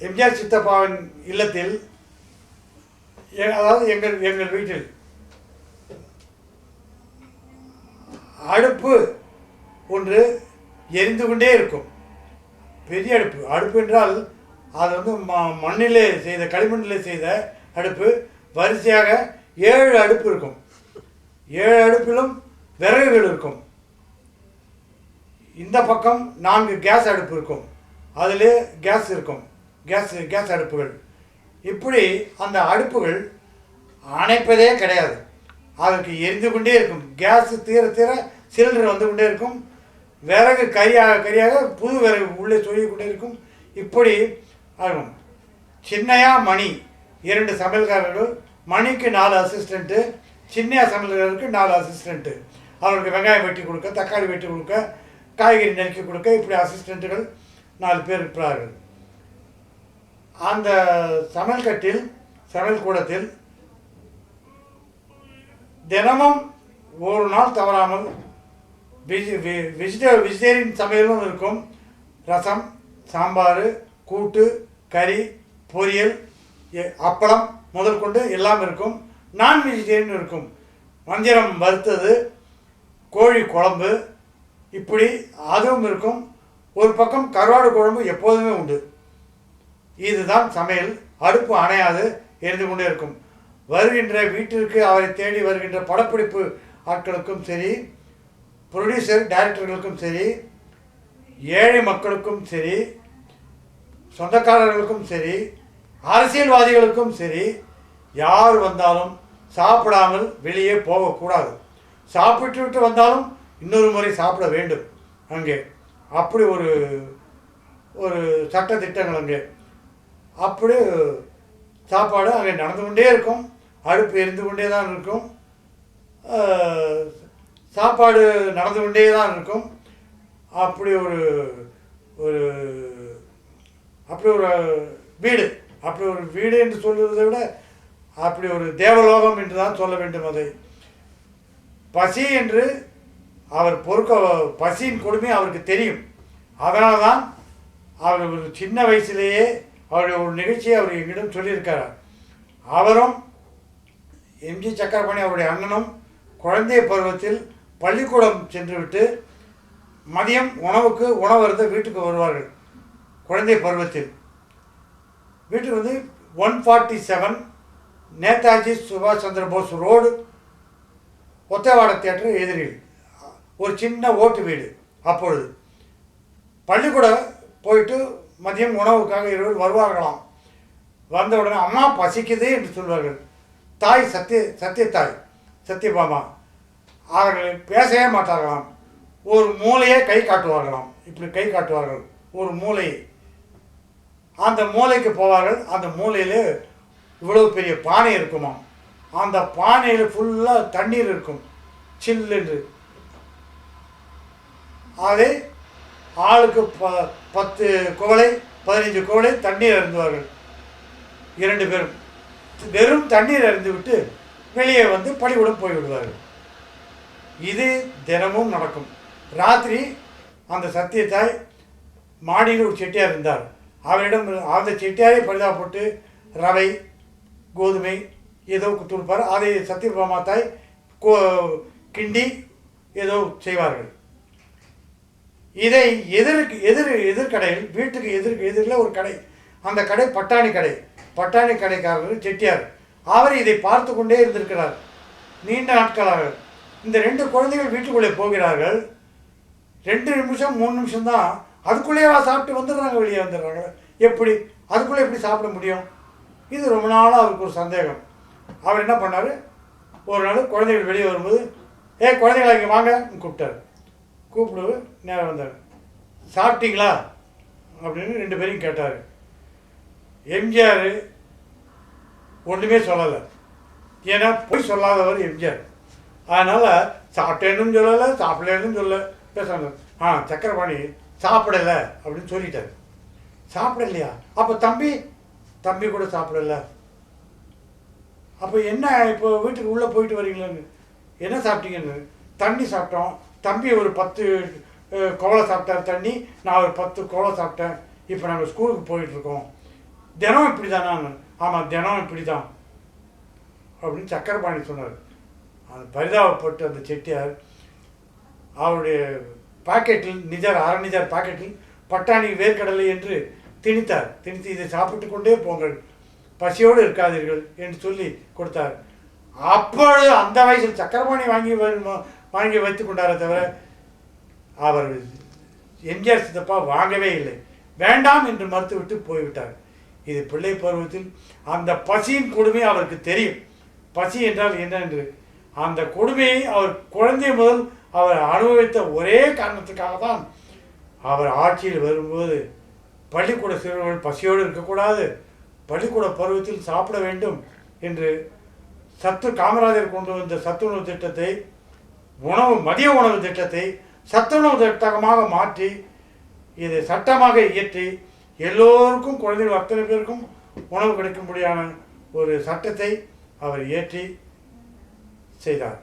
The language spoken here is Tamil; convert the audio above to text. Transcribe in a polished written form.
எம்ஜிஆர் சித்தப்பாவின் இல்லத்தில், அதாவது எங்கள் வீட்டில் அடுப்பு ஒன்று எரிந்து கொண்டே இருக்கும். பெரிய அடுப்பு. அடுப்பு என்றால் அது வந்து மண்ணிலே செய்த, களிமண்ணிலே செய்த அடுப்பு. வரிசையாக 7 அடுப்பு இருக்கும். 7 அடுப்பிலும் விறகுகள் இருக்கும். இந்த பக்கம் 4 கேஸ் அடுப்பு இருக்கும். அதிலே கேஸ் இருக்கும். கேஸ் அடுப்புகள். இப்படி அந்த அடுப்புகள் அணைப்பதே கிடையாது. அதற்கு எரிந்து கொண்டே இருக்கும். கேஸ் தீர தீர சிலிண்டர் வந்து கொண்டே இருக்கும். விறகு கரியாக புது விறகு உள்ளே சொல்லிக் கொண்டே இருக்கும். இப்படி ஆகும். சின்னையா மணி 2 சமையல்காரர்கள். மணிக்கு 4 அசிஸ்டண்ட்டு. சின்னையா சமையல்காரருக்கு 4 அசிஸ்டண்ட்டு. அவருக்கு வெங்காயம் வெட்டி கொடுக்க, தக்காளி வெட்டி கொடுக்க, காய்கறி நறுக்கி கொடுக்க, இப்படி அசிஸ்டண்ட்டுகள் 4 பேர் இருக்கிறார்கள். அந்த சமையல் கூடத்தில் தினமும் ஒரு நாள் தவறாமல் வெஜிடேரியன் சமையலும் இருக்கும். ரசம், சாம்பார், கூட்டு, கறி, பொரியல், அப்பளம் முதல் கொண்டு எல்லாம் இருக்கும். நான் வெஜிடேரியன் இருக்கும். வஞ்சிரம் வறுத்தது, கோழி குழம்பு, இப்படி அதுவும் இருக்கும். ஒரு பக்கம் கருவாடு குழம்பு எப்போதுமே உண்டு. இதுதான் சமையல். அடுப்பு அணையாது, எரிந்து கொண்டே இருக்கும். வருகின்ற வீட்டிற்கு அவரை தேடி வருகின்ற படப்பிடிப்பு ஆட்களுக்கும் சரி, ப்ரொடியூசர் டைரக்டர்களுக்கும் சரி, ஏழை மக்களுக்கும் சரி, சொந்தக்காரர்களுக்கும் சரி, அரசியல்வாதிகளுக்கும் சரி, யார் வந்தாலும் சாப்பிடாமல் வெளியே போகக்கூடாது. சாப்பிட்டு விட்டு வந்தாலும் இன்னொரு முறை சாப்பிட வேண்டும் அங்கே. அப்படி ஒரு சட்ட திட்டங்கள் அங்கே. அப்படி சாப்பாடு அங்கே நடந்து கொண்டே இருக்கும். அடுப்பு எரிந்து கொண்டே தான் இருக்கும். சாப்பாடு நடந்து கொண்டே தான் இருக்கும். அப்படி ஒரு வீடு, அப்படி ஒரு வீடு என்று சொல்வதை விட அப்படி ஒரு தேவலோகம் என்று தான் சொல்ல வேண்டும். அதை பசி என்று அவர் பசியின் கொடுமை அவருக்கு தெரியும். அதனால தான் அவர் ஒரு சின்ன வயசுலேயே அவருடைய ஒரு நிகழ்ச்சியை அவர் எங்கிடம் சொல்லியிருக்கார். அவரும் எம்ஜி சக்கரபாணி அவருடைய அண்ணனும் குழந்தை பருவத்தில் பள்ளிக்கூடம் சென்றுவிட்டு மதியம் உணவருந்த வீட்டுக்கு வருவார்கள். குழந்தை பருவத்தில் வீட்டுக்கு வந்து 147 நேதாஜி சுபாஷ் சந்திர போஸ் ரோடு, ஒத்தவாட தியேட்டர் எதிரில் ஒரு சின்ன ஓட்டு வீடு. அப்பொழுது பள்ளிக்கூடம் போயிட்டு மதியம் உணவுக்காக இருவர் வருவார்களாம். வந்த உடனே அம்மா பசிக்குது என்று சொல்வார்கள். தாய் சத்யபாமா அவர்கள் பேசவே மாட்டார்களாம். ஒரு மூலையை கை காட்டுவார்களாம். இப்படி கை காட்டுவார்கள் ஒரு மூலையை. அந்த மூலைக்கு போவார்கள். அந்த மூலையில் இவ்வளவு பெரிய பானை இருக்குமா. அந்த பானையில் ஃபுல்லாக தண்ணீர் இருக்கும், சில்லென்று. அதை ஆளுக்கு 10 குவளை 15 குவளை தண்ணீர் அருந்துவார்கள். 2 பேரும் வெறும் தண்ணீர் அருந்து விட்டு வெளியே வந்து பள்ளிக்கூடம் போய்விடுவார்கள். இது தினமும் நடக்கும். ராத்திரி அந்த சத்தியத்தாய் மாடியில் ஒரு செட்டியார் இருந்தார். அவரிடம் அந்த செட்டியாரை பரிதாபப்பட்டு ரவை, கோதுமை ஏதோ கொடுப்பார். அதை சத்தியபாமா தாய் கிண்டி ஏதோ செய்வார்கள். இதை எதிர்கடையில், வீட்டுக்கு எதிரில் ஒரு கடை. அந்த கடை பட்டாணி கடைக்காரர் செட்டியார். அவர் இதை பார்த்து கொண்டே இருந்திருக்கிறார் நீண்ட நாட்களாக. இந்த 2 குழந்தைகள் வீட்டுக்குள்ளே போகிறார்கள். 2 நிமிஷம் 3 நிமிஷம் தான். அதுக்குள்ளேயே சாப்பிட்டு வந்துடுறாங்க, வெளியே வந்துடுறாங்க. எப்படி அதுக்குள்ளே எப்படி சாப்பிட முடியும்? இது ரொம்ப நாளாக அவருக்கு ஒரு சந்தேகம். அவர் என்ன பண்ணார், ஒரு நாள் குழந்தைகள் வெளியே வரும்போது, குழந்தைங்களா இங்கே வாங்க கூப்பிட்டு நேரம் வந்தார். சாப்பிட்டீங்களா அப்படின்னு 2 பேரையும் கேட்டார். எம்ஜிஆர் ஒன்றுமே சொல்லலை. ஏன்னா போய் சொல்லாதவர் எம்ஜிஆர். அதனால் சாப்பிட்டேன்னு சொல்லலை, சாப்பிடலன்னு சொல்ல பேசுகிறாங்க. சக்கரபாணி சாப்பிடலை அப்படின்னு சொல்லிட்டார். சாப்பிடலையா? அப்போ தம்பி கூட சாப்பிடல. அப்போ என்ன, இப்போ வீட்டுக்கு உள்ளே போயிட்டு வரீங்களான்னு. என்ன சாப்பிட்டீங்கன்னு. தண்ணி சாப்பிட்டோம். தம்பி ஒரு 10 குவளை சாப்பிட்டார் தண்ணி, நான் ஒரு 10 குவளை சாப்பிட்டேன். இப்போ நாங்கள் ஸ்கூலுக்கு போயிட்டுருக்கோம். தினம் இப்படி தானா? ஆமாம், தினம் இப்படி தான் அப்படின்னு சக்கரபாணி சொன்னார். அந்த பரிதாபப்பட்டு அந்த செட்டியார் அவருடைய பாக்கெட்டில் அரை நிஜர் பாக்கெட்டில் பட்டாணி வேர்க்கடலை என்று திணித்து இதை சாப்பிட்டு கொண்டே போங்கள், பசியோடு இருக்காதீர்கள் என்று சொல்லி கொடுத்தார். அப்பொழுது அந்த வயசில் சக்கரபாணி வாங்கி வைத்து கொண்டாரே தவிர அவர் எம்ஜிஆர் சித்தப்பா வாங்கவே இல்லை, வேண்டாம் என்று மறுத்துவிட்டு போய்விட்டார். இது பிள்ளை பருவத்தில் அந்த பசியின் கொடுமை அவருக்கு தெரியும். பசி என்றால் என்ன என்று அந்த கொடுமையை அவர் குழந்தை முதல் அவர் அனுபவித்த ஒரே காரணத்துக்காக தான் அவர் ஆட்சியில் வரும்போது பள்ளிக்கூட சிறுவர்கள் பசியோடு இருக்கக்கூடாது, பள்ளிக்கூட பருவத்தில் சாப்பிட வேண்டும் என்று காமராஜர் கொண்டு வந்த சத்துணவு திட்டத்தை, மதிய உணவு திட்டத்தை சத்துணவு திட்டமாக மாற்றி இதை சட்டமாக இயற்றி எல்லோருக்கும், குழந்தைகள் அத்தனை பேருக்கும் உணவு கிடைக்கும்படியான ஒரு சட்டத்தை அவர் இயற்றி செய்தார்.